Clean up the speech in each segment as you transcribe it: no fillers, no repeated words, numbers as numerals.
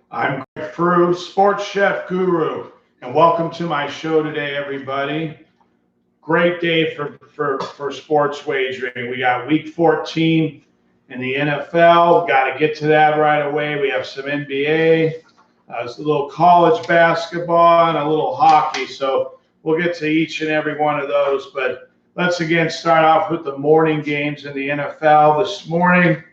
I'm Greg Frew, Sports Chef Guru, and welcome to my show today, everybody. Great day for sports wagering. We got week 14 in the NFL. We got to get to that right away. We have some NBA, a little college basketball, and a little hockey. So we'll get to each and every one of those. But let's again start off with the morning games in the NFL this morning.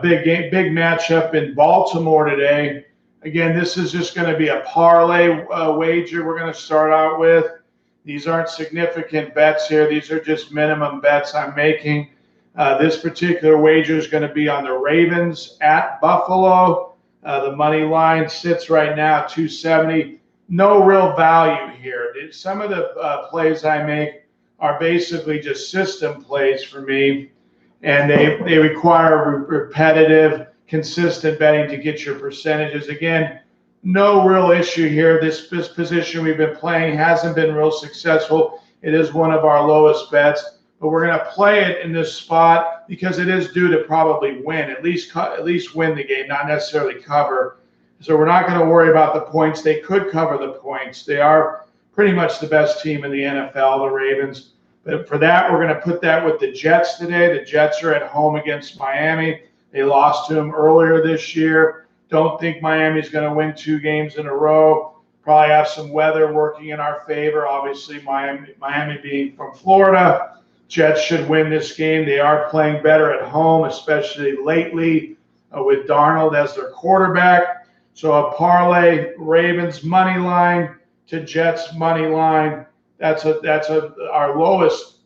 Big matchup in Baltimore today. Again, this is just going to be a parlay wager we're going to start out with. These aren't significant bets here. These are just minimum bets I'm making. This particular wager is going to be on the Ravens at Buffalo. The money line sits right now at 270. No real value here. Some of the plays I make are basically just system plays for me, and they require repetitive, consistent betting to get your percentages. Again, no real issue here. This position we've been playing hasn't been real successful. It is one of our lowest bets, but we're going to play it in this spot because it is due to probably win, at least win the game, not necessarily cover. So we're not going to worry about the points. They could cover the points. They are pretty much the best team in the NFL, the Ravens. But for that, we're going to put that with the Jets today. The Jets are at home against Miami. They lost to them earlier this year. Don't think Miami's going to win 2 games in a row. Probably have some weather working in our favor. Obviously, Miami being from Florida. Jets should win this game. They are playing better at home, especially lately with Darnold as their quarterback. So a parlay, Ravens money line to Jets money line. That's our lowest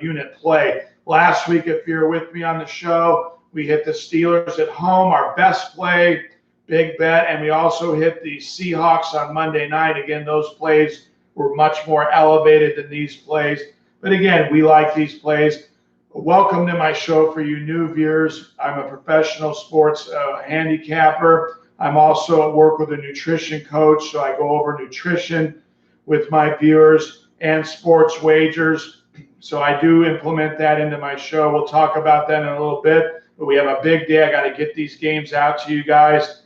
unit play. Last week, if you're with me on the show, we hit the Steelers at home, our best play, big bet, and we also hit the Seahawks on Monday night. Again, those plays were much more elevated than these plays. But again, we like these plays. Welcome to my show for you new viewers. I'm a professional sports handicapper. I'm also at work with a nutrition coach, so I go over nutrition with my viewers and sports wagers. So I do implement that into my show. We'll talk about that in a little bit. But we have a big day. I got to get these games out to you guys.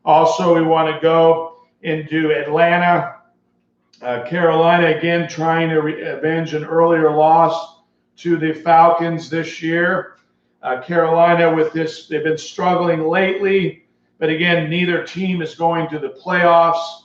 Also, we want to go into Atlanta, Carolina, again, trying to avenge an earlier loss to the Falcons this year. Carolina with this, they've been struggling lately. But again, neither team is going to the playoffs.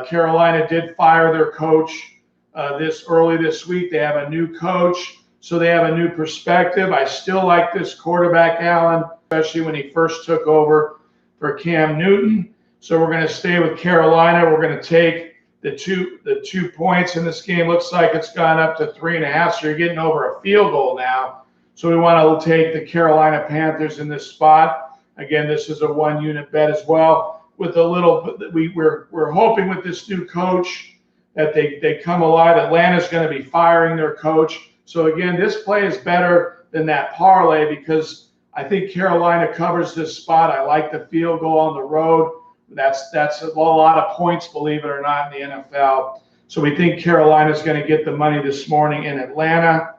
Carolina did fire their coach early this week. They have a new coach, so they have a new perspective. I still like this quarterback, Allen, especially when he first took over for Cam Newton. So we're going to stay with Carolina. We're going to take the two points in this game. Looks like it's gone up to 3.5, so you're getting over a field goal now. So we want to take the Carolina Panthers in this spot. Again, this is a 1-unit bet as well. With a little, we're hoping with this new coach that they come alive. Atlanta's going to be firing their coach. So again, this play is better than that parlay because I think Carolina covers this spot. I like the field goal on the road. That's a lot of points, believe it or not, in the NFL. So we think Carolina's going to get the money this morning in Atlanta.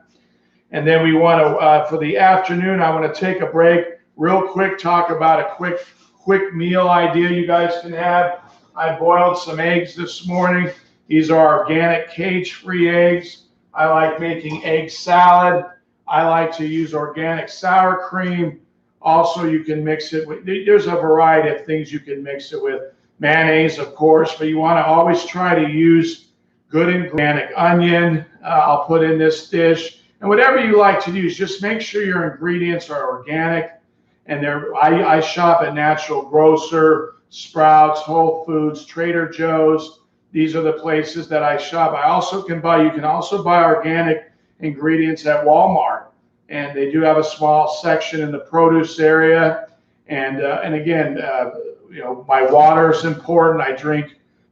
And then we want to, for the afternoon, I want to take a break real quick, talk about a quick meal idea you guys can have. I boiled some eggs this morning. These are organic cage-free eggs. I like making egg salad. I like to use organic sour cream. Also, you can mix it with, there's a variety of things you can mix it with. Mayonnaise, of course, but you want to always try to use good organic onion. I'll put in this dish. And whatever you like to use, just make sure your ingredients are organic. And I shop at Natural Grocer, Sprouts, Whole Foods, Trader Joe's. These are the places that I shop. You can also buy organic ingredients at Walmart, and they do have a small section in the produce area. And again, my water is important.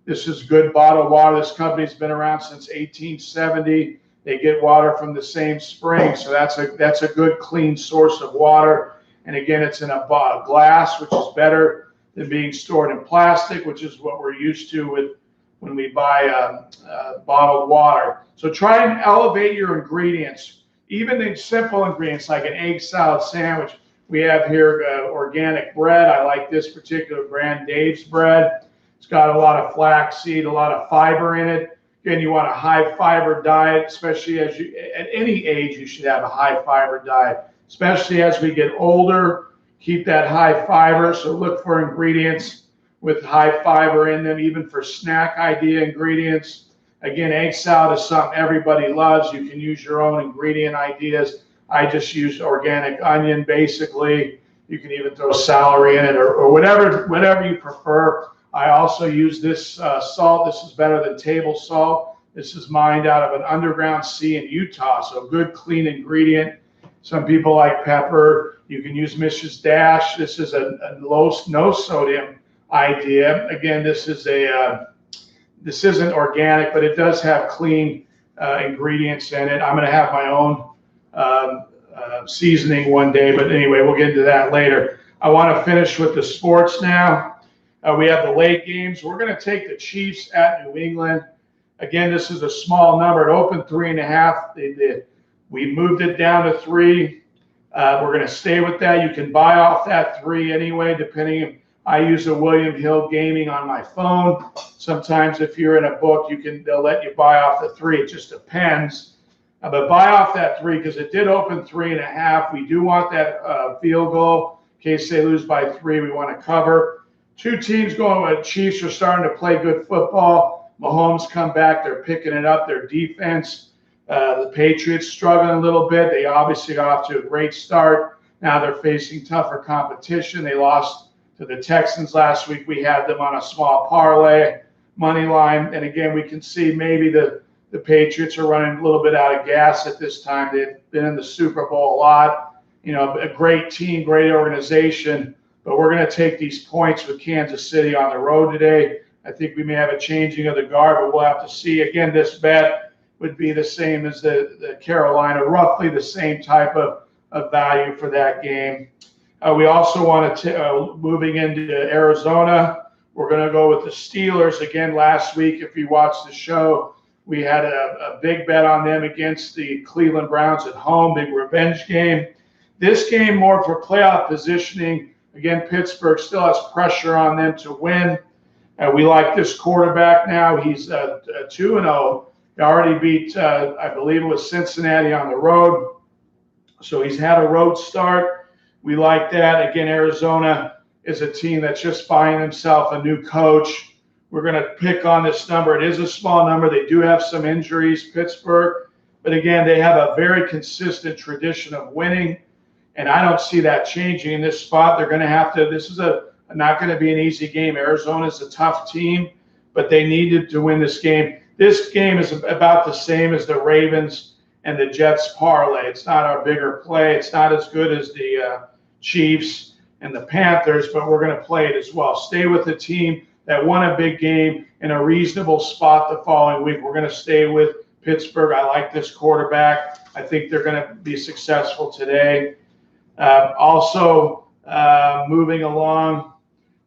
This is good bottled water. This company's been around since 1870. They get water from the same spring, so that's a good clean source of water. And again, it's in a glass, which is better than being stored in plastic, which is what we're used to when we buy bottled water. So try and elevate your ingredients, even the simple ingredients like an egg salad sandwich. We have here organic bread. I like this particular brand, Dave's Bread. It's got a lot of flaxseed, a lot of fiber in it. Again, you want a high fiber diet, especially as you, at any age, you should have a high fiber diet, especially as we get older. Keep that high fiber. So look for ingredients with high fiber in them, even for snack idea ingredients. Again, egg salad is something everybody loves. You can use your own ingredient ideas. I just use organic onion, basically. You can even throw celery in it or whatever you prefer. I also use this salt. This is better than table salt. This is mined out of an underground sea in Utah, so good, clean ingredient. Some people like pepper. You can use Mrs. Dash. This is a no sodium idea. Again, this isn't organic, but it does have clean ingredients in it. I'm going to have my own seasoning one day, but anyway, we'll get into that later. I want to finish with the sports now. We have the late games. We're going to take the Chiefs at New England. Again, this is a small number. It opened 3.5. We moved it down to 3. We're going to stay with that. You can buy off that 3 anyway, depending. I use a William Hill Gaming on my phone. Sometimes if you're in a book, they'll let you buy off the 3. It just depends. But buy off that 3 because it did open 3.5. We do want that field goal in case they lose by 3. We want to cover. 2 teams going with Chiefs are starting to play good football. Mahomes come back. They're picking it up. Their defense. The Patriots struggling a little bit. They obviously got off to a great start. Now they're facing tougher competition. They lost to the Texans last week. We had them on a small parlay money line. And again, we can see maybe the Patriots are running a little bit out of gas at this time. They've been in the Super Bowl a lot. You know, a great team, great organization. But we're going to take these points with Kansas City on the road today. I think we may have a changing of the guard, but we'll have to see. Again, this bet would be the same as the Carolina, roughly the same type of value for that game. We also want to, moving into Arizona, we're going to go with the Steelers. Again, last week, if you watched the show, we had a big bet on them against the Cleveland Browns at home, big revenge game. This game more for playoff positioning. Again, Pittsburgh still has pressure on them to win. We like this quarterback now. He's 2-0. He already beat, I believe it was Cincinnati on the road. So he's had a road start. We like that. Again, Arizona is a team that's just finding himself a new coach. We're going to pick on this number. It is a small number. They do have some injuries, Pittsburgh. But again, they have a very consistent tradition of winning. And I don't see that changing in this spot. They're going to have to, this is not going to be an easy game. Arizona's a tough team, but they needed to win this game. This game is about the same as the Ravens and the Jets parlay. It's not our bigger play. It's not as good as the Chiefs and the Panthers, but we're going to play it as well. Stay with the team that won a big game in a reasonable spot the following week. We're going to stay with Pittsburgh. I like this quarterback. I think they're going to be successful today. Also, moving along,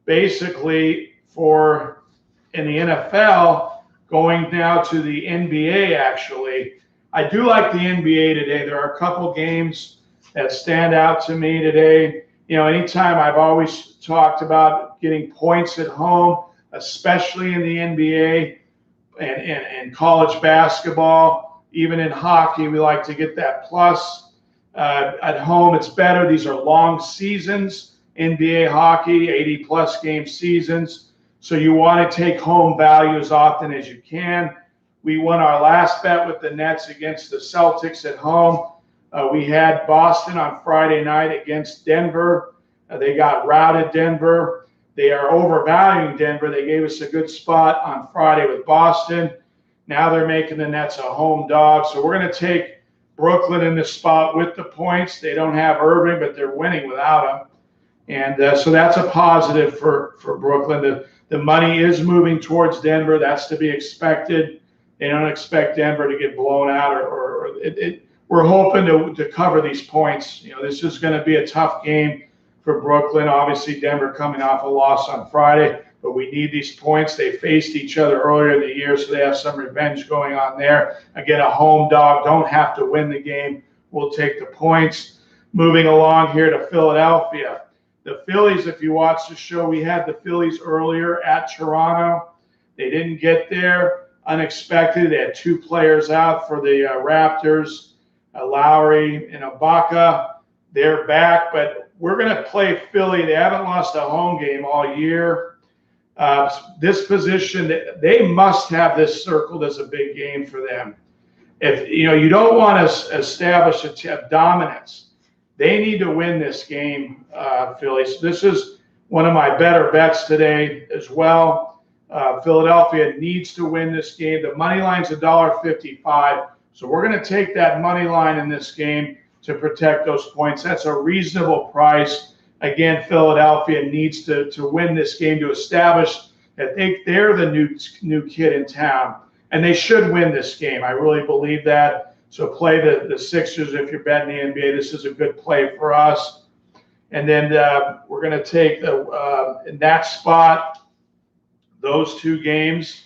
basically in the NFL, going now to the NBA, actually. I do like the NBA today. There are a couple games that stand out to me today. You know, anytime I've always talked about getting points at home, especially in the NBA and college basketball, even in hockey, we like to get that plus. At home, it's better. These are long seasons, NBA hockey, 80-plus game seasons. So you want to take home value as often as you can. We won our last bet with the Nets against the Celtics at home. We had Boston on Friday night against Denver. They got routed, Denver. They are overvaluing Denver. They gave us a good spot on Friday with Boston. Now they're making the Nets a home dog. So we're going to take Brooklyn in this spot with the points. They don't have Irving, but they're winning without him. And so that's a positive for Brooklyn. The money is moving towards Denver. That's to be expected. They don't expect Denver to get blown out we're hoping to cover these points. You know, this is going to be a tough game for Brooklyn. Obviously, Denver coming off a loss on Friday, but we need these points. They faced each other earlier in the year, so they have some revenge going on there. Again, a home dog, don't have to win the game. We'll take the points. Moving along here to Philadelphia. The Phillies, if you watch the show, we had the Phillies earlier at Toronto. They didn't get there. Unexpected. They had 2 players out for the Raptors, Lowry and Ibaka. They're back, but we're going to play Philly. They haven't lost a home game all year. This position, they must have this circled as a big game for them. If you don't want to establish a dominance, they need to win this game, Philly. So this is one of my better bets today as well. Philadelphia needs to win this game. The money line's $1.55, so we're going to take that money line in this game to protect those points. That's a reasonable price. Again, Philadelphia needs to win this game to establish that they're the new kid in town, and they should win this game. I really believe that. So play the Sixers if you're betting the NBA. This is a good play for us. And then we're going to take in that spot those 2 games.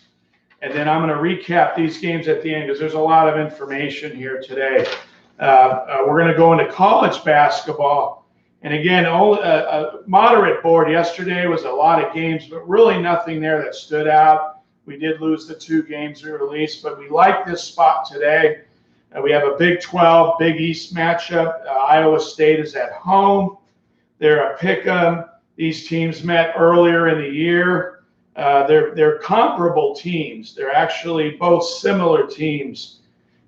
And then I'm going to recap these games at the end because there's a lot of information here today. We're going to go into college basketball. And again, a moderate board. Yesterday was a lot of games, but really nothing there that stood out. We did lose the 2 games we released, but we like this spot today. We have a Big 12, Big East matchup. Iowa State is at home. They're a pick-em. These teams met earlier in the year. They're comparable teams. They're actually both similar teams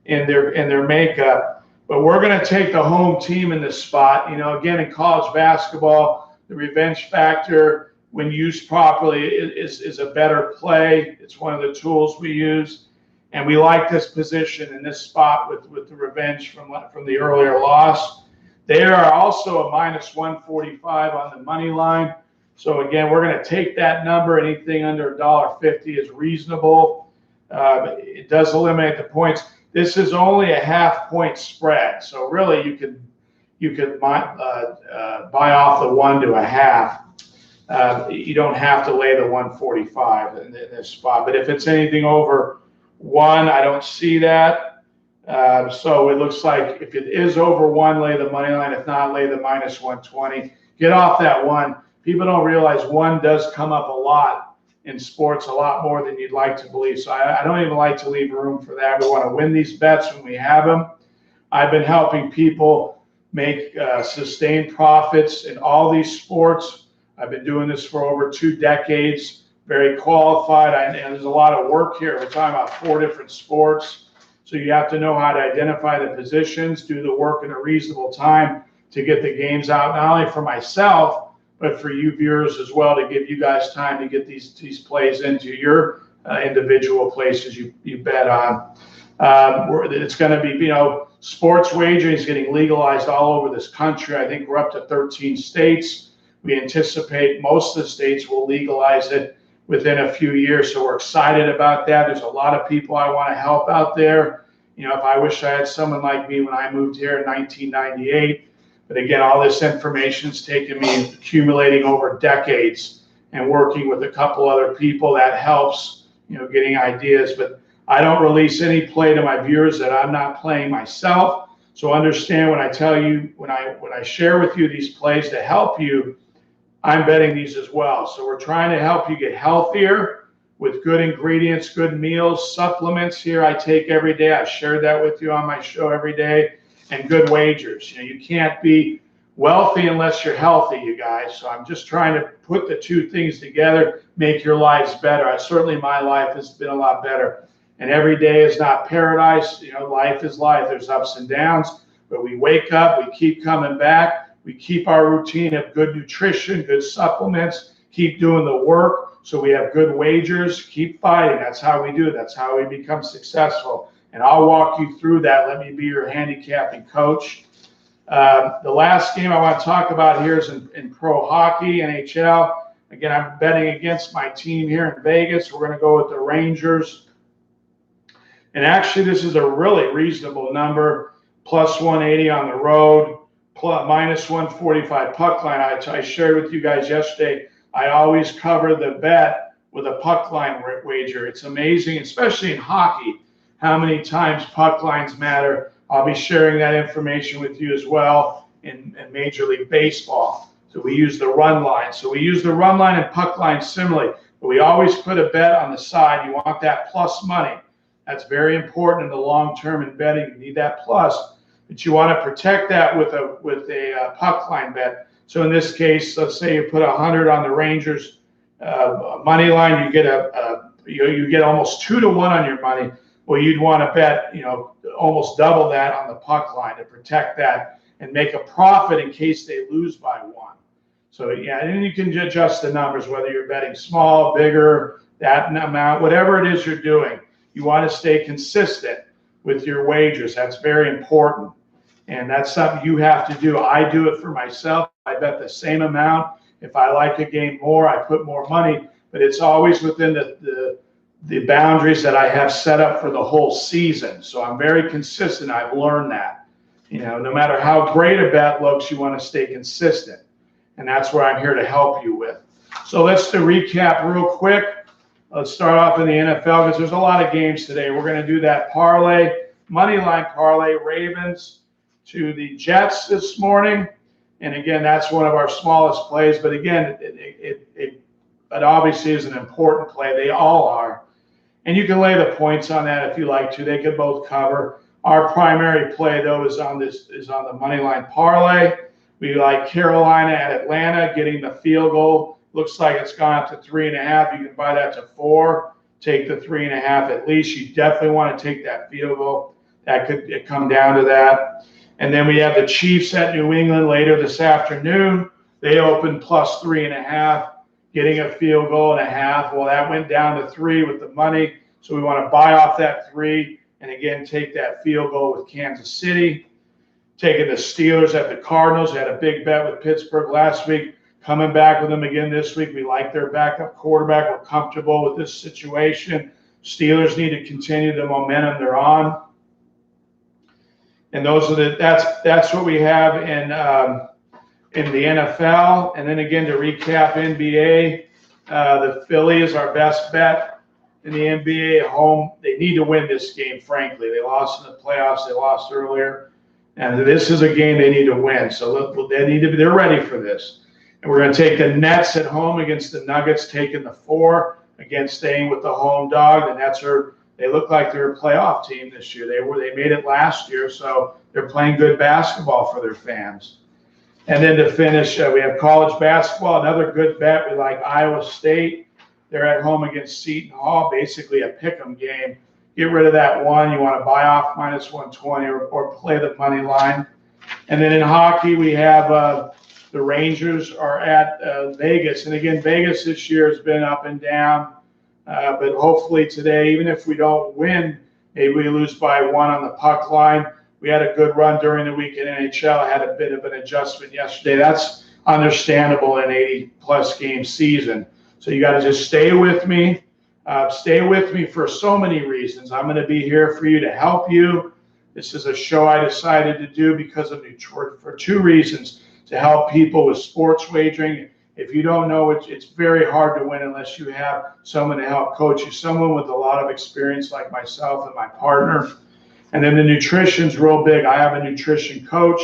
in their makeup. But we're going to take the home team in this spot. Again, in college basketball, the revenge factor, when used properly, is a better play. It's one of the tools we use. And we like this position in this spot with the revenge from the earlier loss. They are also a -145 on the money line. So again, we're going to take that number. Anything under $1.50 is reasonable. It does eliminate the points. This is only a half-point spread. So really, you could buy off the 1 to a half. You don't have to lay the 145 in this spot. But if it's anything over 1, I don't see that. So it looks like if it is over 1, lay the money line. If not, lay the -120. Get off that 1. People don't realize 1 does come up a lot in sports, a lot more than you'd like to believe. So I don't even like to leave room for that. We want to win these bets when we have them. I've been helping people make sustained profits in all these sports. I've been doing this for over 2 decades. Very qualified. And there's a lot of work here. We're talking about 4 different sports. So you have to know how to identify the positions, do the work in a reasonable time to get the games out, not only for myself, but for you viewers as well, to give you guys time to get these plays into your individual places you bet on. It's going to be, sports wagering is getting legalized all over this country. I think we're up to 13 states. We anticipate most of the states will legalize it within a few years. So we're excited about that. There's a lot of people I want to help out there. If I wish I had someone like me when I moved here in 1998. But again, all this information's taken me accumulating over decades and working with a couple other people. That helps, getting ideas. But I don't release any play to my viewers that I'm not playing myself. So understand when I tell you, when I share with you these plays to help you, I'm betting these as well. So we're trying to help you get healthier with good ingredients, good meals, supplements here I take every day. I shared that with you on my show every day, and good wagers. You can't be wealthy unless you're healthy, you guys. So I'm just trying to put the 2 things together, make your lives better. Certainly my life has been a lot better. And every day is not paradise. Life is life. There's ups and downs, but we wake up, we keep coming back. We keep our routine of good nutrition, good supplements, keep doing the work so we have good wagers, keep fighting. That's how we do it. That's how we become successful. And I'll walk you through that. Let me be your handicapping coach. The last game I want to talk about here is in pro hockey, NHL. Again, I'm betting against my team here in Vegas. We're going to go with the Rangers. And actually, this is a really reasonable number, +180 on the road. -145 puck line. I shared with you guys yesterday, I always cover the bet with a puck line wager. It's amazing, especially in hockey, how many times puck lines matter. I'll be sharing that information with you as well in Major League Baseball. So we use the run line. So we use the run line and puck line similarly, but we always put a bet on the side. You want that plus money. That's very important in the long term in betting. You need that plus, but you want to protect that with a puck line bet. So in this case, let's say you put 100 on the Rangers money line, you get almost 2 to 1 on your money. Well, you'd want to bet almost double that on the puck line to protect that and make a profit in case they lose by 1. So yeah, and then you can adjust the numbers, whether you're betting small, bigger, that amount, whatever it is you're doing. You want to stay consistent with your wagers. That's very important. And that's something you have to do. I do it for myself. I bet the same amount. If I like a game more, I put more money, but it's always within the boundaries that I have set up for the whole season. So I'm very consistent. I've learned that. No matter how great a bet looks, you want to stay consistent. And that's where I'm here to help you with. So let's recap real quick. Let's start off in the NFL because there's a lot of games today. We're going to do that parlay, money line parlay, Ravens to the Jets this morning. And again, that's one of our smallest plays. But again, it obviously is an important play. They all are. And you can lay the points on that if you like to. They could both cover. Our primary play, though, is on the money line parlay. We like Carolina at Atlanta, getting the field goal. Looks like it's gone up to 3.5. You can buy that to 4. Take the 3.5 at least. You definitely want to take that field goal. That could come down to that. And then we have the Chiefs at New England later this afternoon. They opened plus 3.5, getting a field goal and a half. Well, that went down to 3 with the money. So we want to buy off that 3 and again take that field goal with Kansas City. Taking the Steelers at the Cardinals. They had a big bet with Pittsburgh last week. Coming back with them again this week. We like their backup quarterback. We're comfortable with this situation. Steelers need to continue the momentum they're on. And those are that's what we have in the NFL. And then again, to recap NBA, the Philly is our best bet in the NBA at home. They need to win this game, frankly. They lost in the playoffs. They lost earlier. And this is a game they need to win. So they're ready for this. And we're going to take the Nets at home against the Nuggets, taking the 4, again staying with the home dog. The Nets they look like they're a playoff team this year. They made it last year, so they're playing good basketball for their fans. And then to finish, we have college basketball, another good bet. We like Iowa State. They're at home against Seton Hall, basically a pick'em game. Get rid of that 1. You want to buy off minus 120 or play the money line. And then in hockey, we have the Rangers are at Vegas. And again, Vegas this year has been up and down. But hopefully today, even if we don't win, maybe we lose by 1 on the puck line. We had a good run during the week in NHL. Had a bit of an adjustment yesterday. That's understandable in an 80-plus game season. So you got to just stay with me. Stay with me for so many reasons. I'm going to be here for you to help you. This is a show I decided to do because of for 2 reasons. To help people with sports wagering. If you don't know, it's very hard to win unless you have someone to help coach you, someone with a lot of experience like myself and my partner. And then the nutrition's real big. I have a nutrition coach.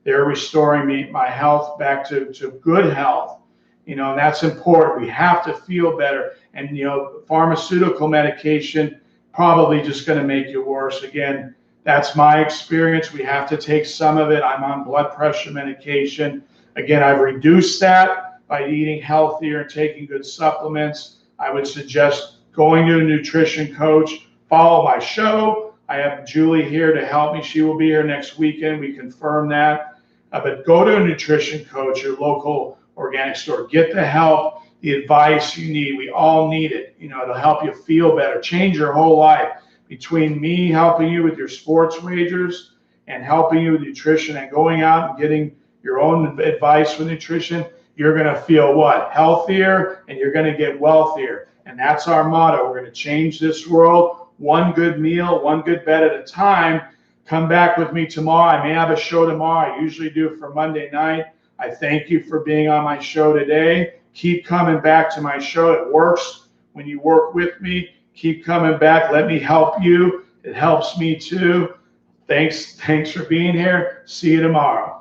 They're restoring my health back to good health. And that's important. We have to feel better. And, pharmaceutical medication probably just going to make you worse. Again, that's my experience. We have to take some of it. I'm on blood pressure medication. Again, I've reduced that by eating healthier and taking good supplements. I would suggest going to a nutrition coach. Follow my show. I have Julie here to help me. She will be here next weekend. We confirm that. But go to a nutrition coach, your local organic store. Get the help, the advice you need. We all need it. It'll help you feel better, change your whole life. Between me helping you with your sports wagers and helping you with nutrition and going out and getting your own advice with nutrition, you're going to feel what? Healthier, and you're going to get wealthier. And that's our motto. We're going to change this world one good meal, one good bet at a time. Come back with me tomorrow. I may have a show tomorrow. I usually do for Monday night. I thank you for being on my show today. Keep coming back to my show. It works when you work with me. Keep coming back. Let me help you. It helps me too. Thanks for being here. See you tomorrow.